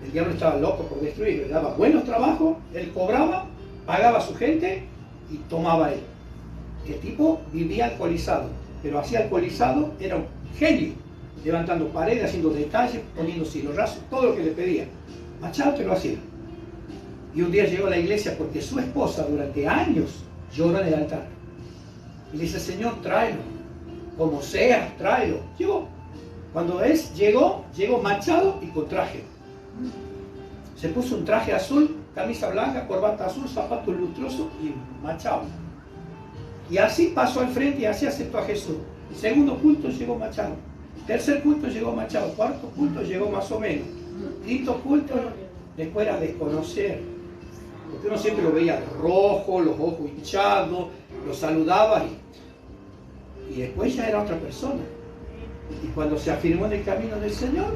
el diablo estaba loco por destruirlo. Le daba buenos trabajos, él cobraba, pagaba a su gente y tomaba él. El tipo vivía alcoholizado, pero así alcoholizado era un genio, levantando paredes, haciendo detalles, poniendo cielo raso, todo lo que le pedía. Machado te lo hacía. Y un día llegó a la iglesia porque su esposa durante años lloró en el altar. Y le dice, Señor, tráelo, como sea, tráelo. Llegó. Cuando llegó machado y con traje. Se puso un traje azul, camisa blanca, corbata azul, zapatos lustrosos y machado. Y así pasó al frente y así aceptó a Jesús. Segundo culto llegó machado. Tercer culto llegó machado. Cuarto culto llegó más o menos. Quinto culto después era desconocer. Porque uno siempre lo veía rojo, los ojos hinchados, lo saludaba y después ya era otra persona. Y cuando se afirmó en el camino del Señor,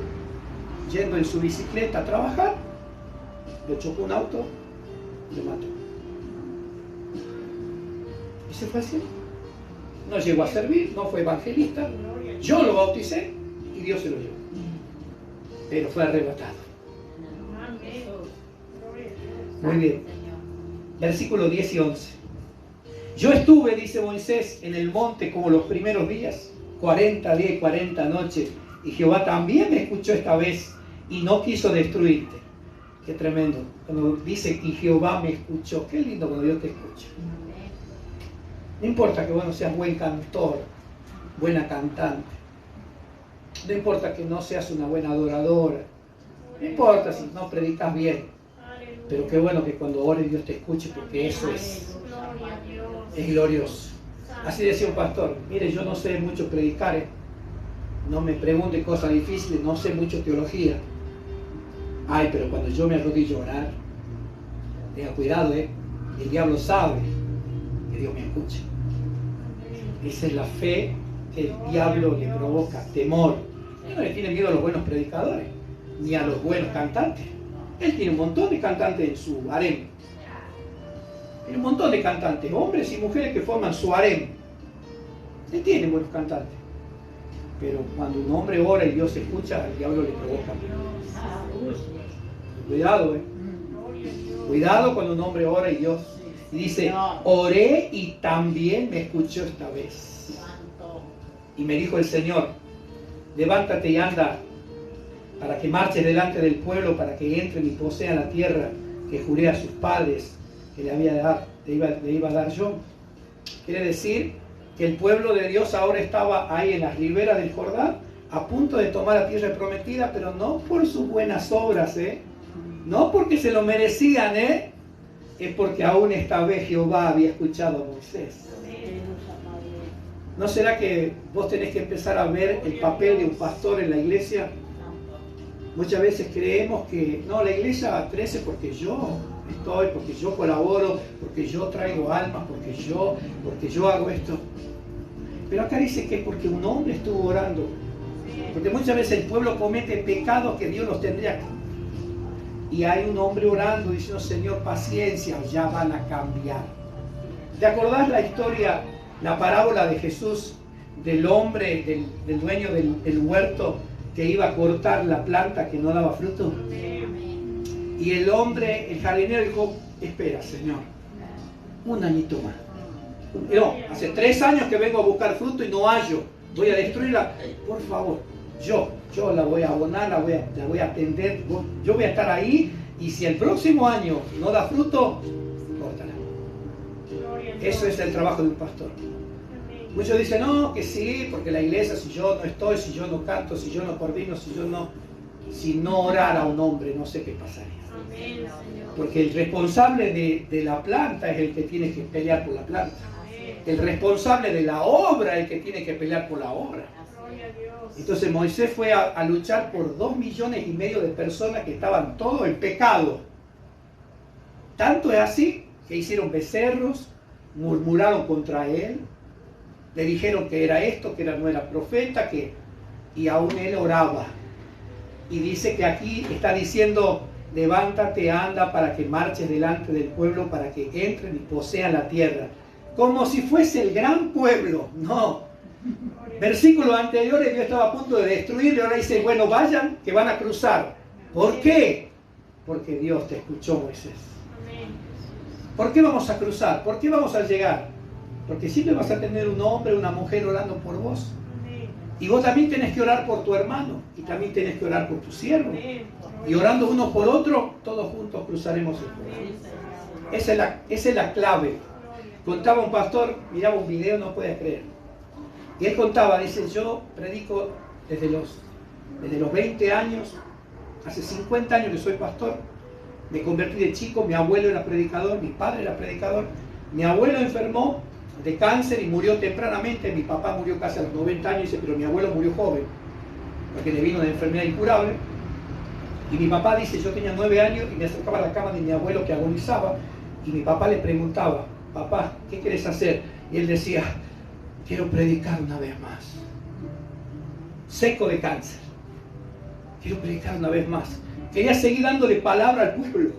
yendo en su bicicleta a trabajar, lo chocó un auto y lo mató. Y se fue así. No llegó a servir, no fue evangelista. Yo lo bauticé y Dios se lo llevó. Pero fue arrebatado. Muy bien. Versículos 10 y 11. Yo estuve, dice Moisés, en el monte como los primeros días, 40 días y 40 noches, y Jehová también me escuchó esta vez y no quiso destruirte. Qué tremendo. Cuando dice y Jehová me escuchó, qué lindo cuando Dios te escucha. No importa que vos no seas buen cantor, buena cantante. No importa que no seas una buena adoradora. No importa si no predicas bien. Pero qué bueno que cuando ores Dios te escuche, porque eso es glorioso. Así decía un pastor, mire, yo no sé mucho predicar, no me pregunte cosas difíciles, no sé mucho teología. Ay, pero cuando yo me arrodillo a orar, tenga cuidado, el diablo sabe que Dios me escucha. Esa es la fe que el diablo le provoca, temor. Él no le tiene miedo a los buenos predicadores, ni a los buenos cantantes. Él tiene un montón de cantantes en su harem. Tiene un montón de cantantes, hombres y mujeres que forman su harem. Él tiene buenos cantantes. Pero cuando un hombre ora y Dios escucha, el diablo le provoca. Cuidado, Cuidado cuando un hombre ora y Dios y dice, oré y también me escuchó esta vez. Y me dijo el Señor, levántate y anda, para que marches delante del pueblo, para que entren y posean la tierra que juré a sus padres que le iba a dar yo. Quiere decir que el pueblo de Dios ahora estaba ahí en las riberas del Jordán, a punto de tomar la tierra prometida, pero no por sus buenas obras, no porque se lo merecían, es porque aún esta vez Jehová había escuchado a Moisés. ¿No será que vos tenés que empezar a ver el papel de un pastor en la iglesia? Muchas veces creemos que no, la iglesia crece porque yo estoy, porque yo colaboro, porque yo traigo almas, porque yo hago esto. Pero acá dice que porque un hombre estuvo orando. Porque muchas veces el pueblo comete pecados que Dios los tendría. Y hay un hombre orando diciendo, Señor, paciencia, ya van a cambiar. ¿Te acordás la historia, la parábola de Jesús, del hombre, del dueño del huerto, que iba a cortar la planta que no daba fruto? Y el hombre, el jardinero, dijo, espera, Señor, un añito más. No, hace 3 años que vengo a buscar fruto y no hallo. Voy a destruirla. Por favor, yo la voy a abonar, la voy a atender. Yo voy a estar ahí y si el próximo año no da fruto, córtala. Eso es el trabajo de un pastor. Muchos dicen, no, que sí, porque la iglesia, si yo no estoy, si yo no canto, si yo no coordino, si no orara a un hombre, no sé qué pasaría. Porque el responsable de la planta es el que tiene que pelear por la planta. El responsable de la obra es el que tiene que pelear por la obra. Entonces Moisés fue a luchar por 2,5 millones de personas que estaban todos en pecado. Tanto es así que hicieron becerros, murmuraron contra él, le dijeron que era esto, que no era profeta, y aún él oraba. Y dice que aquí está diciendo, levántate, anda para que marches delante del pueblo, para que entren y posean la tierra. Como si fuese el gran pueblo. No. Versículos anteriores Dios estaba a punto de destruirle, ahora dice, bueno, vayan, que van a cruzar. ¿Por qué? Porque Dios te escuchó, Moisés. ¿Por qué vamos a cruzar? ¿Por qué vamos a llegar? Porque siempre vas a tener un hombre, una mujer orando por vos. Y vos también tenés que orar por tu hermano. Y también tenés que orar por tu siervo. Y orando uno por otro, todos juntos cruzaremos el Jordán. Esa es la clave. Contaba un pastor, miraba un video, no puedes creer. Y él contaba, dice, yo predico desde los 20 años, hace 50 años que soy pastor. Me convertí de chico, mi abuelo era predicador, mi padre era predicador. Mi abuelo enfermó de cáncer y murió tempranamente. Mi papá murió casi a los 90 años, dice, pero mi abuelo murió joven, porque le vino una enfermedad incurable. Y mi papá dice, yo tenía 9 años y me acercaba a la cama de mi abuelo que agonizaba, y mi papá le preguntaba, papá, ¿qué quieres hacer? Y él decía, quiero predicar una vez más. Seco de cáncer. Quiero predicar una vez más. Quería seguir dándole palabra al pueblo.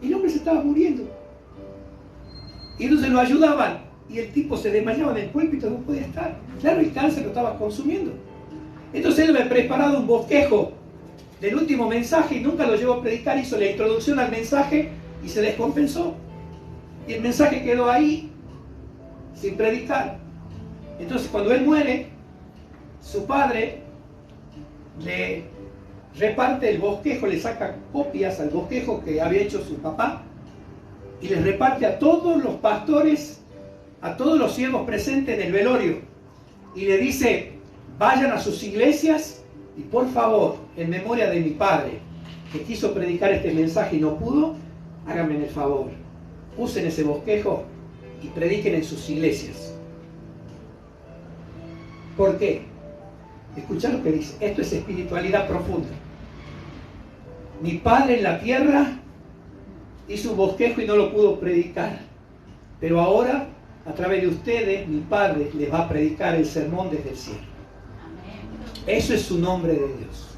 Y el hombre se estaba muriendo. Y entonces lo ayudaban. Y el tipo se desmayaba en el púlpito, no podía estar. Claro, el cáncer lo estaba consumiendo. Entonces él me ha preparado un bosquejo del último mensaje y nunca lo llevó a predicar. Hizo la introducción al mensaje y se descompensó. Y el mensaje quedó ahí, sin predicar. Entonces cuando él muere, su padre le reparte el bosquejo, le saca copias al bosquejo que había hecho su papá y les reparte a todos los pastores, a todos los siervos presentes en el velorio, y le dice, vayan a sus iglesias y por favor, en memoria de mi padre que quiso predicar este mensaje y no pudo, háganme el favor, usen ese bosquejo y prediquen en sus iglesias. ¿Por qué? Escuchá lo que dice, esto es espiritualidad profunda. Mi padre en la tierra hizo un bosquejo y no lo pudo predicar, pero ahora a través de ustedes mi padre les va a predicar el sermón desde el cielo. Eso es su nombre de Dios.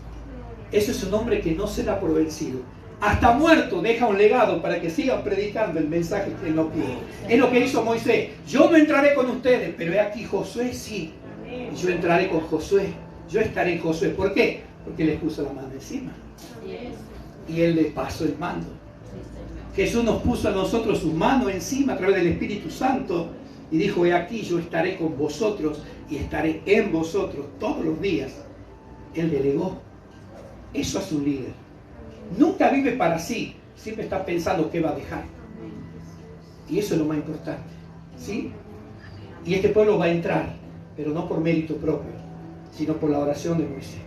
Eso es un hombre que no se da por vencido. Hasta muerto deja un legado para que sigan predicando el mensaje que él no pudo. Es lo que hizo Moisés. Yo no entraré con ustedes, pero he aquí Josué sí. Y yo entraré con Josué. Yo estaré en Josué. ¿Por qué? Porque le puso la mano encima. Y él le pasó el mando. Jesús nos puso a nosotros su mano encima a través del Espíritu Santo y dijo, he aquí yo estaré con vosotros y estaré en vosotros todos los días. Él delegó eso a su líder. Nunca vive para sí, siempre está pensando qué va a dejar. Y eso es lo más importante, ¿sí? Y este pueblo va a entrar, pero no por mérito propio, sino por la oración de Moisés.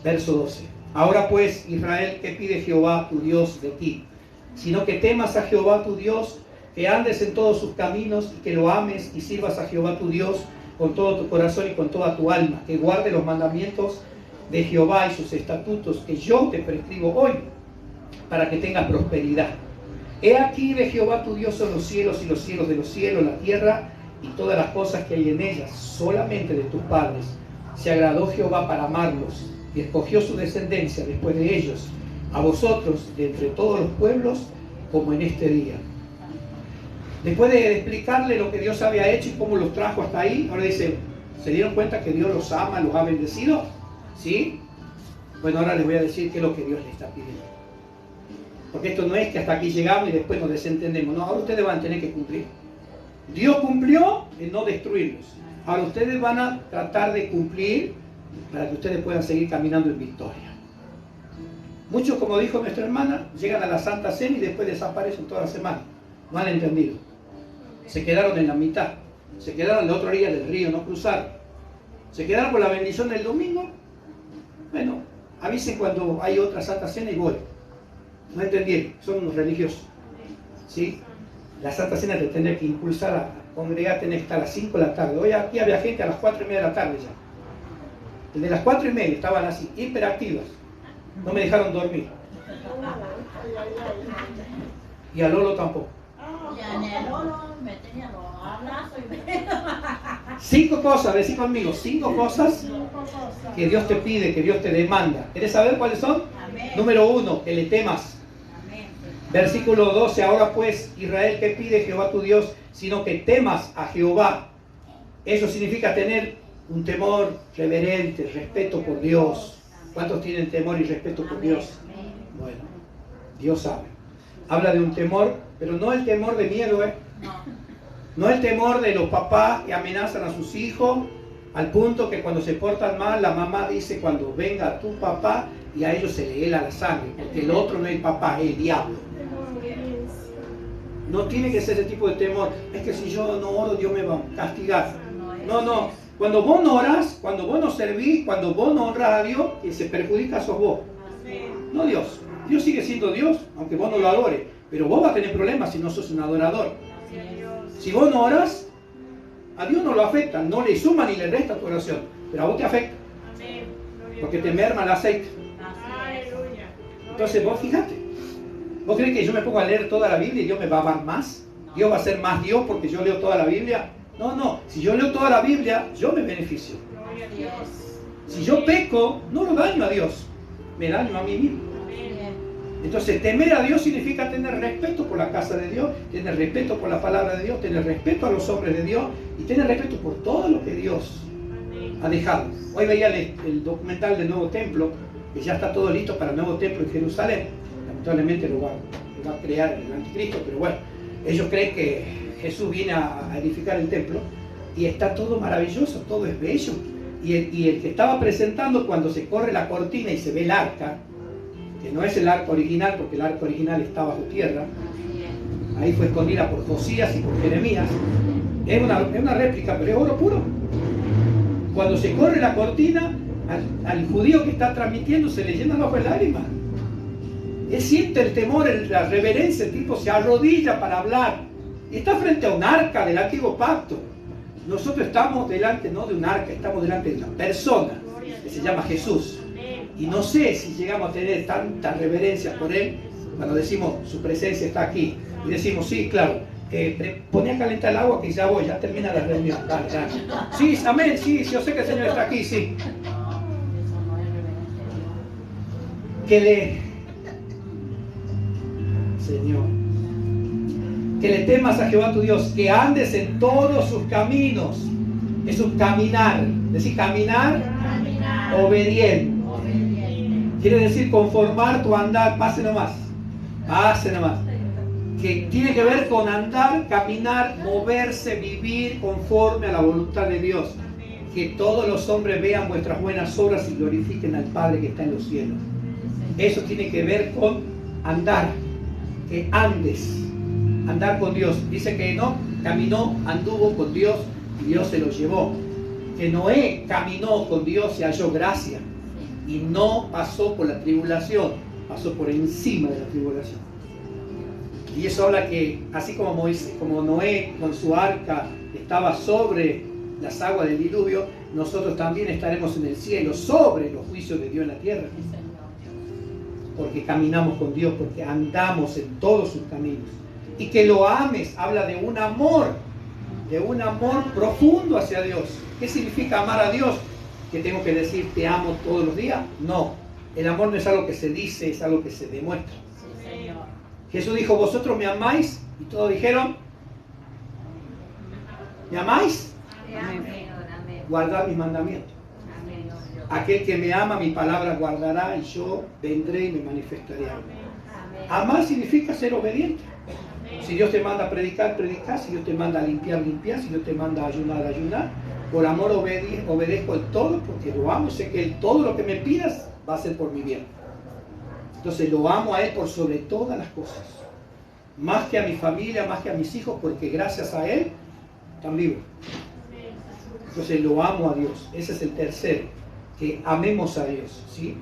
Verso 12. Ahora pues, Israel, ¿qué pide Jehová tu Dios de ti? Sino que temas a Jehová tu Dios, que andes en todos sus caminos y que lo ames y sirvas a Jehová tu Dios con todo tu corazón y con toda tu alma, que guarde los mandamientos de Jehová y sus estatutos que yo te prescribo hoy, para que tengas prosperidad. He aquí de Jehová tu Dios son los cielos y los cielos de los cielos, la tierra y todas las cosas que hay en ellas. Solamente de tus padres se agradó Jehová para amarlos y escogió su descendencia después de ellos, a vosotros de entre todos los pueblos, como en este día. Después de explicarle lo que Dios había hecho y cómo los trajo hasta ahí, ahora dice, ¿se dieron cuenta que Dios los ama, los ha bendecido? ¿Sí? Bueno, ahora les voy a decir qué es lo que Dios les está pidiendo. Porque esto no es que hasta aquí llegamos y después nos desentendemos. No, ahora ustedes van a tener que cumplir. Dios cumplió en no destruirlos. Ahora ustedes van a tratar de cumplir para que ustedes puedan seguir caminando en victoria. Muchos, como dijo nuestra hermana, llegan a la Santa Cena y después desaparecen toda la semana. No han entendido. Se quedaron en la mitad. Se quedaron en la otra orilla del río, no cruzaron. Se quedaron con la bendición del domingo. Bueno, avisen cuando hay otra Santa Cena y voy. No entendieron, son unos religiosos. ¿Sí? La Santa Cena te tendrá que impulsar a congregar, tenés que estar a las 5 de la tarde. Hoy aquí había gente a las 4:30 de la tarde ya. Desde las 4:30 estaban así, hiperactivas. No me dejaron dormir. Y a Lolo tampoco. Y a Lolo me tenía los abrazos y 5 cosas, decí conmigo, 5 cosas que Dios te pide, que Dios te demanda. ¿Quieres saber cuáles son? Amén. Número 1, que le temas. Amén. Versículo 12, ahora pues, Israel, ¿qué pide Jehová tu Dios? Sino que temas a Jehová. Eso significa tener un temor reverente, respeto por Dios. ¿Cuántos tienen temor y respeto por Dios? Bueno, Dios sabe. Habla de un temor, pero no el temor de miedo, ¿eh? No el temor de los papás que amenazan a sus hijos, al punto que cuando se portan mal, la mamá dice, cuando venga tu papá, y a ellos se le hela la sangre, porque el otro no es el papá, es el diablo. No tiene que ser ese tipo de temor. Es que si yo no oro, Dios me va a castigar. No. Cuando vos no orás, cuando vos no servís, cuando vos no honras a Dios, quien se perjudica sos vos. No Dios. Dios sigue siendo Dios, aunque vos no lo adores. Pero vos vas a tener problemas si no sos un adorador. Si vos no orás, a Dios no lo afecta. No le suma ni le resta tu oración. Pero a vos te afecta. Porque te merma el aceite. Entonces vos fíjate. ¿Vos crees que yo me pongo a leer toda la Biblia y Dios me va a amar más? ¿Dios va a ser más Dios porque yo leo toda la Biblia? No. Si yo leo toda la Biblia, yo me beneficio. Si yo peco, no lo daño a Dios. Me daño a mí mismo. Entonces, temer a Dios significa tener respeto por la casa de Dios, tener respeto por la palabra de Dios, tener respeto a los hombres de Dios y tener respeto por todo lo que Dios ha dejado. Hoy veía el documental del Nuevo Templo, que ya está todo listo para el Nuevo Templo en Jerusalén. Lamentablemente lo va a crear el Anticristo, pero bueno, ellos creen que Jesús viene a edificar el templo y está todo maravilloso, todo es bello. Y el que estaba presentando, cuando se corre la cortina y se ve el arca, que no es el arca original, porque el arca original está bajo tierra, ahí fue escondida por Josías y por Jeremías, es una réplica, pero es oro puro. Cuando se corre la cortina, al judío que está transmitiendo se le llenan los ojos de lágrimas. Él siente el temor, la reverencia, el tipo se arrodilla para hablar. Y está frente a un arca del antiguo pacto. Nosotros estamos delante no de un arca, estamos delante de una persona que se llama Jesús. Y no sé si llegamos a tener tanta reverencia por Él cuando decimos su presencia está aquí. Y decimos, sí, claro, poné a calentar el agua que ya voy, ya termina la reunión. Dale. Sí, amén, sí, yo sé que el Señor está aquí, sí. Señor, que le temas a Jehová tu Dios, que andes en todos sus caminos. Es un caminar, decir caminar. Obediente. Quiere decir conformar tu andar, pase nomás. Que tiene que ver con andar, caminar, moverse, vivir conforme a la voluntad de Dios. Que todos los hombres vean vuestras buenas obras y glorifiquen al Padre que está en los cielos. Eso tiene que ver con andar. Que andes, andar con Dios. Dice que Enoc caminó, anduvo con Dios y Dios se lo llevó. Que Noé caminó con Dios y halló gracia y no pasó por la tribulación, pasó por encima de la tribulación. Y eso habla que así como Moisés, como Noé con su arca estaba sobre las aguas del diluvio, nosotros también estaremos en el cielo, sobre los juicios de Dios en la tierra. Porque caminamos con Dios, porque andamos en todos sus caminos. Y que lo ames, habla de un amor profundo hacia Dios. ¿Qué significa amar a Dios? ¿Que tengo que decir te amo todos los días? No, el amor no es algo que se dice, es algo que se demuestra. Sí, Señor. Jesús dijo, vosotros me amáis, y todos dijeron, ¿me amáis? Amén. Guardad mis mandamientos. Aquel que me ama, mi palabra guardará, y yo vendré y me manifestaré. Amar significa ser obediente. Si Dios te manda a predicar, predicar. Si Dios te manda a limpiar, limpiar. Si Dios te manda a ayunar, ayunar. Por amor obedezco el todo, porque lo amo. Sé que todo lo que me pidas va a ser por mi bien. Entonces lo amo a Él por sobre todas las cosas. Más que a mi familia, más que a mis hijos, porque gracias a Él están vivos. Entonces lo amo a Dios. Ese es el tercero, que amemos a Dios, ¿sí?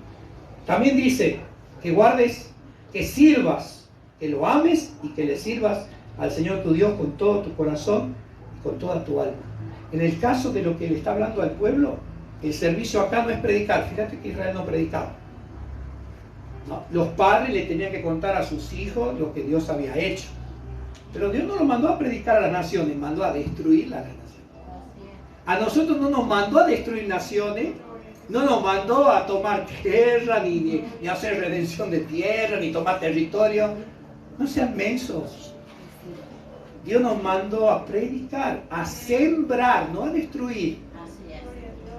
También dice que guardes, que sirvas, que lo ames y que le sirvas al Señor tu Dios con todo tu corazón y con toda tu alma. En el caso de lo que le está hablando al pueblo, el servicio acá no es predicar. Fíjate que Israel no predicaba. No, los padres le tenían que contar a sus hijos lo que Dios había hecho. Pero Dios no lo mandó a predicar a las naciones, mandó a destruir las naciones. A nosotros no nos mandó a destruir naciones, no nos mandó a tomar tierra, ni hacer redención de tierra, ni tomar territorio. No sean mensos. Dios nos mandó a predicar, a sembrar, no a destruir.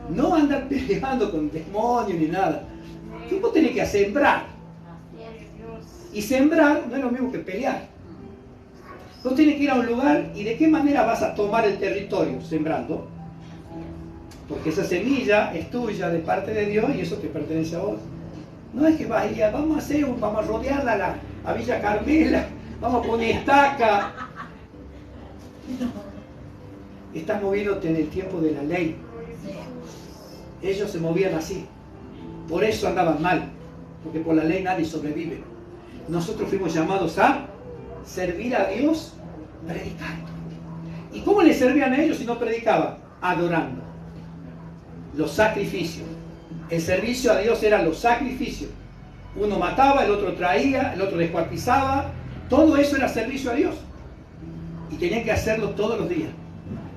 No andar peleando con demonios ni nada. Tú tenés que sembrar. Y sembrar no es lo mismo que pelear. Tú tienes que ir a un lugar y ¿de qué manera vas a tomar el territorio? Sembrando. Porque esa semilla es tuya de parte de Dios y eso te pertenece a vos. No es que vaya, vamos a rodearla a Villa Carmela, vamos a poner estaca. Estás moviéndote en el tiempo de la ley. Ellos se movían así. Por eso andaban mal. Porque por la ley nadie sobrevive. Nosotros fuimos llamados a servir a Dios predicando. ¿Y cómo le servían a ellos si no predicaban? Adorando. Los sacrificios. El servicio a Dios era los sacrificios. Uno mataba, el otro traía, el otro descuartizaba. Todo eso era servicio a Dios. Y tenían que hacerlo todos los días.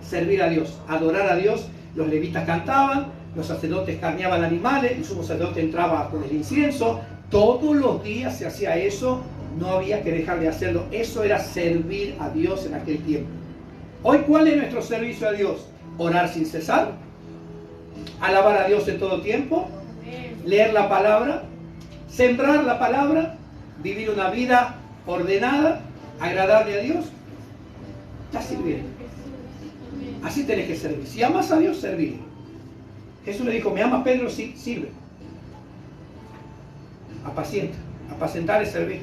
Servir a Dios, adorar a Dios. Los levitas cantaban, los sacerdotes carneaban animales, el sumo sacerdote entraba con el incienso. Todos los días se hacía eso, no había que dejar de hacerlo. Eso era servir a Dios en aquel tiempo. Hoy, ¿cuál es nuestro servicio a Dios? Orar sin cesar, alabar a Dios en todo tiempo, leer la palabra, sembrar la palabra, vivir una vida ordenada, agradable a Dios. Estás sirviendo. Así tenés que servir. Si amas a Dios, servir. Jesús le dijo, ¿me ama Pedro? Sí, sirve. Apacienta. Apacentar es servir.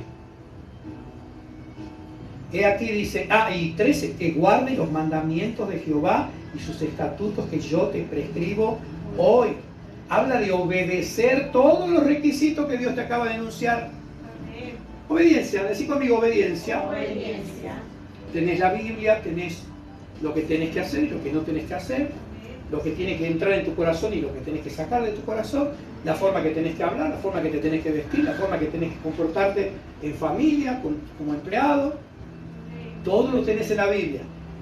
He aquí dice, y 13, que guarde los mandamientos de Jehová y sus estatutos que yo te prescribo hoy. Habla de obedecer todos los requisitos que Dios te acaba de enunciar. Obediencia, decí conmigo obediencia. Obediencia. Tenés la Biblia, tenés lo que tenés que hacer y lo que no tenés que hacer, lo que tiene que entrar en tu corazón y lo que tenés que sacar de tu corazón, la forma que tenés que hablar, la forma que te tenés que vestir, la forma que tenés que comportarte en familia, como empleado. Todo lo tenés en la Biblia.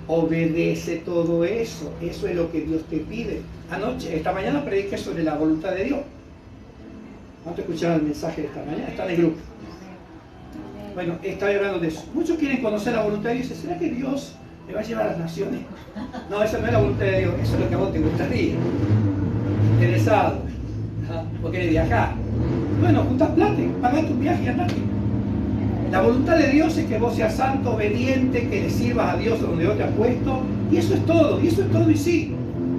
Obedece todo eso. Eso es lo que Dios te pide. Esta mañana prediqué sobre la voluntad de Dios. ¿Cuánto escucharon el mensaje de esta mañana? Está en el grupo. Bueno, estaba hablando de eso. Muchos quieren conocer la voluntad de Dios. ¿Será que Dios me va a llevar a las naciones? No, esa no es la voluntad de Dios. Eso es lo que a vos te gustaría. Interesado. ¿O querés viajar? Bueno, juntás plata, pagás tu viaje y andate. La voluntad de Dios es que vos seas santo, obediente, que le sirvas a Dios donde Dios te ha puesto. Y eso es todo. Y eso es todo y sí.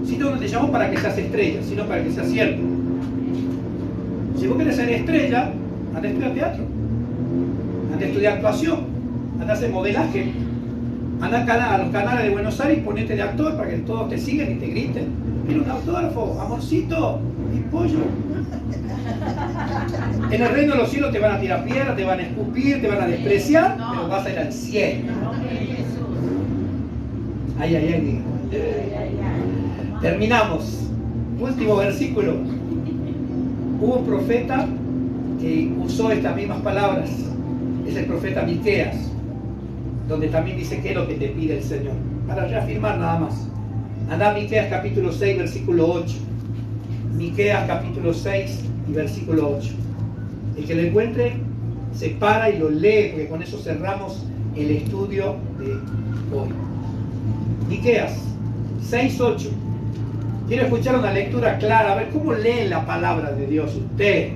Si no, no te llamó para que seas estrella, sino para que seas siervo. Si vos querés ser estrella, anda a estudiar teatro. Anda a estudiar actuación. Anda a hacer modelaje. Anda a los canales de Buenos Aires y ponete de actor para que todos te sigan y te griten. Mira un autógrafo, amorcito, mi pollo. En el reino de los cielos te van a tirar piedras, te van a escupir, te van a despreciar, pero vas a ir al cielo. Ay, ay, ay. Terminamos. Último versículo. Hubo un profeta que usó estas mismas palabras. Es el profeta Miqueas, donde también dice qué es lo que te pide el Señor. Para reafirmar nada más. Andá a Miqueas capítulo 6, versículo 8. Miqueas capítulo 6 y versículo 8. El que lo encuentre se para y lo lee, porque con eso cerramos el estudio de hoy. Miqueas 6:8. Quiero escuchar una lectura clara, a ver cómo leen la palabra de Dios ustedes.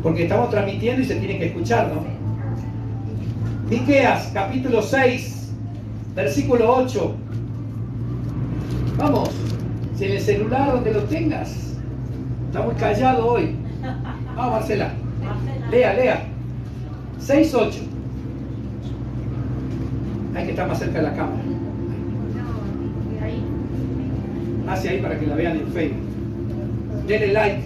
Porque estamos transmitiendo y se tiene que escuchar, ¿no? Miqueas capítulo 6, versículo 8. Vamos, si en el celular donde lo tengas, está muy callado hoy. Vamos, Marcela. Lea. 6:8. Hay que estar más cerca de la cámara. Hacia ahí para que la vean en Facebook. Denle like.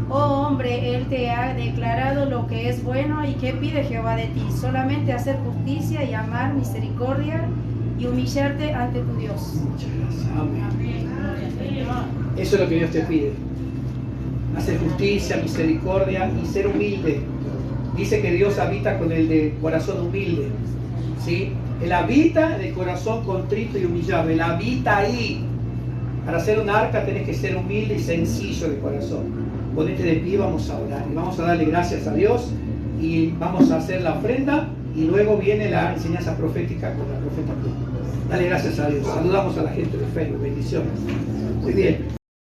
Oh hombre, Él te ha declarado lo que es bueno y qué pide Jehová de ti, solamente hacer justicia y amar misericordia y humillarte ante tu Dios. Muchas gracias. Amén. Eso es lo que Dios te pide. Hacer justicia, misericordia y ser humilde. Dice que Dios habita con el de corazón humilde. ¿Sí? Él habita de corazón contrito y humillado. Él habita ahí. Para hacer un arca tenés que ser humilde y sencillo de corazón. Ponete de pie, vamos a orar. Y vamos a darle gracias a Dios. Y vamos a hacer la ofrenda. Y luego viene la enseñanza profética con la profeta. Dale gracias a Dios. Saludamos a la gente de Facebook. Bendiciones. Muy bien.